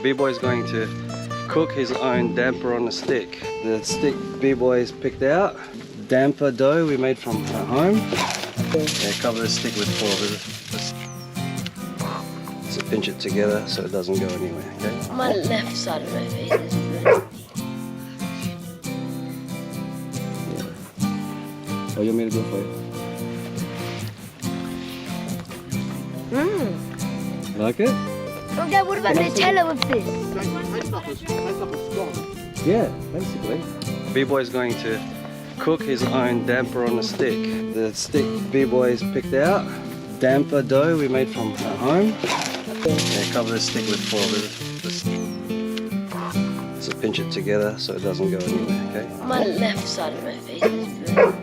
B-Boy's going to cook his own damper on a stick. The stick B-Boy's picked out. Damper dough we made from home. Yeah, cover the stick with foil. So pinch it together so it doesn't go anywhere, okay? My left side of my face is blue. Oh, you want me to go for you? Like it? Okay, what about Nutella with this? Yeah, basically. B-Boy's going to cook his own damper on a stick. The stick B-Boy's picked out. Damper dough we made from home. Yeah, cover the stick with foil. So pinch it together so it doesn't go anywhere, okay? My left side of my face is blue.